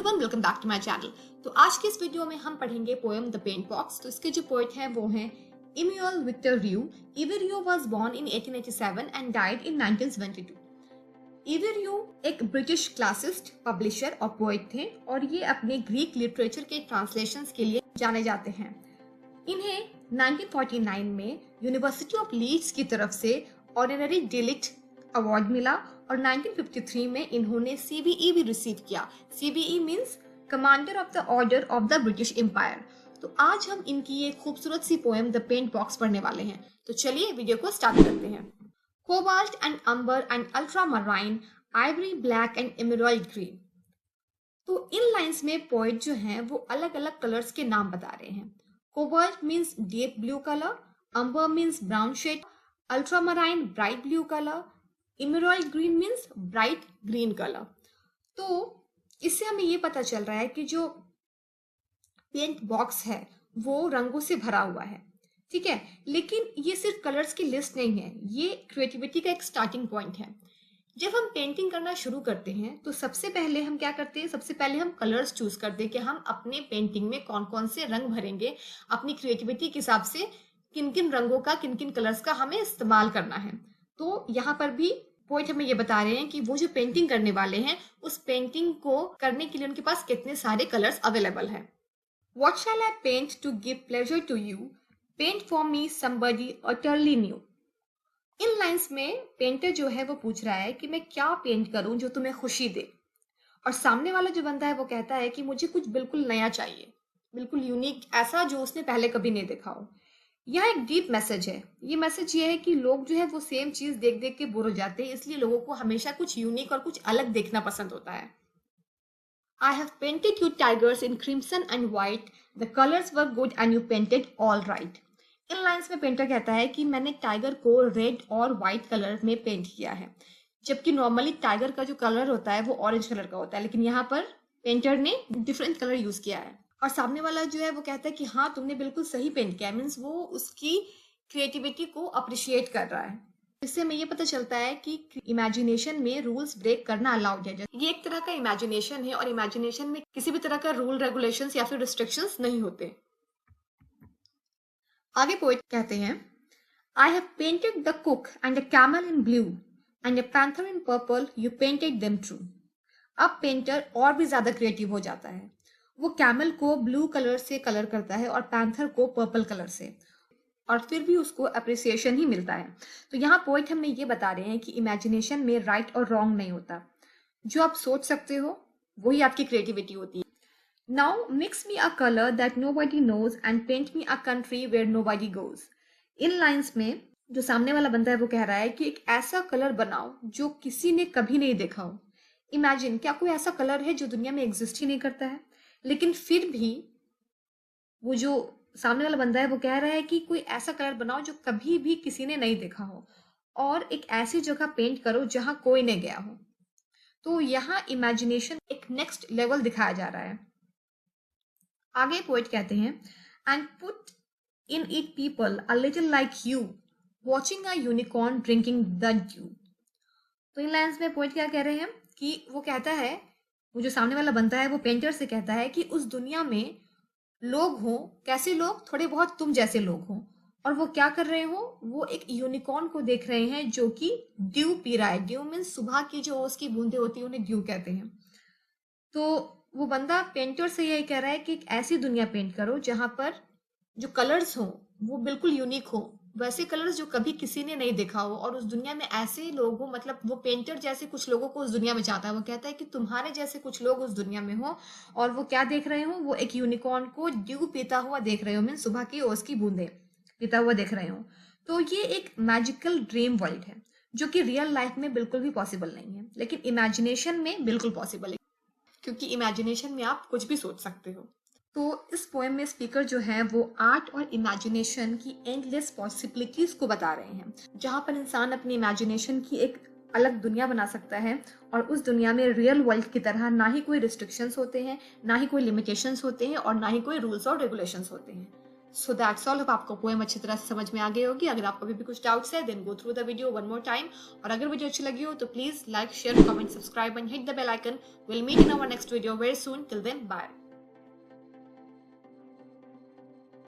Everyone, welcome back to my channel. तो आज के इस वीडियो में हम पढ़ेंगे पोएम द पेंट बॉक्स। तो इसके जो पोएट हैं वो हैं Emmanuel Victor Rieu. E V Rieu was born in 1887 and died in 1972। E V Rieu एक ब्रिटिश क्लासिस्ट, पब्लिशर और पोएट थे और ये अपने ग्रीक लिटरेचर के ट्रांसलेशंस के लिए जाने जाते हैं। इन्हें 1949 में यूनिवर्सिटी ऑफ लीड्स की तरफ से ऑनररी डिलिट अवार्ड मिला और 1953 में इन्होंने CBE भी रिसीव किया। CBE means commander of the order of the British Empire. तो आज हम इनकी ये खूबसूरत सी पोएम द पेंट बॉक्स पढ़ने वाले हैं। तो चलिए वीडियो को स्टार्ट करते हैं। Cobalt and amber and ultramarine, ivory black and emerald green. तो इन लाइंस में पोएट जो हैं वो अलग अलग कलर्स के नाम बता रहे हैं। Cobalt means deep blue colour, amber means brown shade, ultramarine bright blue colour, emerald green means bright green colour. तो इससे हमें ये पता चल रहा है कि जो पेंट बॉक्स है वो रंगों से भरा हुआ है, ठीक है। लेकिन ये सिर्फ कलर्स की लिस्ट नहीं है, ये क्रिएटिविटी का एक स्टार्टिंग पॉइंट है। जब हम पेंटिंग करना शुरू करते हैं तो सबसे पहले हम क्या करते हैं, सबसे पहले हम कलर्स चूज करते हैं कि हम अपने पेंटिंग में कौन कौन से रंग भरेंगे। अपनी क्रिएटिविटी के हिसाब से किन किन रंगों का, किन किन कलर्स का हमें इस्तेमाल करना है। तो यहाँ पर भी पोएट हमें ये बता रहे हैं कि वो जो पेंटिंग करने वाले हैं उस पेंटिंग को करने के लिए उनके पास कितने सारे कलर्स अवेलेबल हैं। What shall I paint to give pleasure to you? Paint for me somebody utterly new. In lines में पेंटर जो है वो पूछ रहा है कि मैं क्या पेंट करूं जो तुम्हें खुशी दे, और सामने वाला जो बंदा है वो कहता है कि मुझे कुछ बिल्कुल नया चाहिए, बिल्कुल यूनिक, ऐसा जो उसने पहले कभी नहीं देखा हो। यह एक डीप मैसेज है। ये मैसेज ये है कि लोग जो है वो सेम चीज देख देख के बोर हो जाते हैं, इसलिए लोगों को हमेशा कुछ यूनिक और कुछ अलग देखना पसंद होता है। I have painted you tigers in crimson and white. The colors were good and you painted all right. In lines में पेंटर कहता है कि मैंने टाइगर को रेड और व्हाइट कलर में पेंट किया है, जबकि नॉर्मली टाइगर का जो कलर होता है वो ऑरेंज कलर का होता है, लेकिन यहाँ पर पेंटर ने डिफरेंट कलर यूज किया है। और सामने वाला जो है वो कहता है कि हाँ तुमने बिल्कुल सही पेंट किया, मीन्स वो उसकी क्रिएटिविटी को अप्रिशिएट कर रहा है। इससे हमें ये पता चलता है कि इमेजिनेशन में रूल्स ब्रेक करना अलाउड है। ये एक तरह का इमेजिनेशन है और इमेजिनेशन में किसी भी तरह का रूल, रेगुलेशंस या फिर रिस्ट्रिक्शंस नहीं होते। आगे पोएट कहते हैं, I have painted the cook and the camel in blue and the panther in purple, you painted them true. अब पेंटर और भी ज्यादा क्रिएटिव हो जाता है। वो कैमल को ब्लू कलर से कलर करता है और पैंथर को पर्पल कलर से, और फिर भी उसको अप्रिसिएशन ही मिलता है। तो यहाँ पोएट हमें ये बता रहे हैं कि इमेजिनेशन में राइट और रॉन्ग नहीं होता, जो आप सोच सकते हो वही आपकी क्रिएटिविटी होती है। Now mix me a colour that nobody knows and paint me a country where nobody goes. इन लाइंस में जो सामने वाला बंदा है वो कह रहा है कि एक ऐसा कलर बनाओ जो किसी ने कभी नहीं देखा हो। इमेजिन, क्या कोई ऐसा कलर है जो दुनिया में एग्जिस्ट ही नहीं करता है, लेकिन फिर भी वो जो सामने वाला बंदा है वो कह रहा है कि कोई ऐसा कलर बनाओ जो कभी भी किसी ने नहीं देखा हो, और एक ऐसी जगह पेंट करो जहां कोई नहीं गया हो। तो यहाँ इमेजिनेशन एक नेक्स्ट लेवल दिखाया जा रहा है। आगे पोएट कहते हैं, and put in it people a little like you watching a unicorn drinking the due. तो इन लाइन्स में पोएट क्या कह रहे हैं कि वो कहता है, वो जो सामने वाला बनता है वो पेंटर से कहता है कि उस दुनिया में लोग हों, कैसे लोग, थोड़े बहुत तुम जैसे लोग हों, और वो क्या कर रहे हो, वो एक यूनिकॉर्न को देख रहे हैं जो कि ड्यू पी रहा है। ड्यू मीन्स सुबह की जो उसकी बूंदे होती है उन्हें ड्यू कहते हैं। तो वो बंदा पेंटर से यही कह रहा है कि एक ऐसी दुनिया पेंट करो जहां पर जो कलर्स हो वो बिल्कुल यूनिक हो, वैसे कलर्स जो कभी किसी ने नहीं देखा हो, और उस दुनिया में ऐसे लोग हो, मतलब वो पेंटर जैसे कुछ लोगों को उस दुनिया में चाहता है। वो कहता है कि तुम्हारे जैसे कुछ लोग उस दुनिया में हो, और वो क्या देख रहे हो, वो एक यूनिकॉर्न को ड्यू पीता हुआ देख रहे हो, मीन सुबह की ओस की बूंदे पीता हुआ देख रहे हो। तो ये एक मैजिकल ड्रीम वर्ल्ड है जो कि रियल लाइफ में बिल्कुल भी पॉसिबल नहीं है, लेकिन इमेजिनेशन में बिल्कुल पॉसिबल है, क्योंकि इमेजिनेशन में आप कुछ भी सोच सकते हो। तो इस पोएम में स्पीकर जो है वो आर्ट और इमेजिनेशन की एंडलेस पॉसिबिलिटीज को बता रहे हैं, जहां पर इंसान अपनी इमेजिनेशन की एक अलग दुनिया बना सकता है, और उस दुनिया में रियल वर्ल्ड की तरह ना ही कोई रिस्ट्रिक्शंस होते हैं, ना ही कोई लिमिटेशंस होते हैं, और ना ही कोई रूल्स और रेगुलेशंस होते हैं। So that's all. आपको पोएम अच्छी तरह से समझ में आ गई होगी। अगर आपको अभी भी कुछ डाउट्स है then go through the video one more time. और अगर वीडियो अच्छी लगी हो तो please like, share, comment, subscribe and hit the bell icon. Will meet in our next video very soon. Till then bye.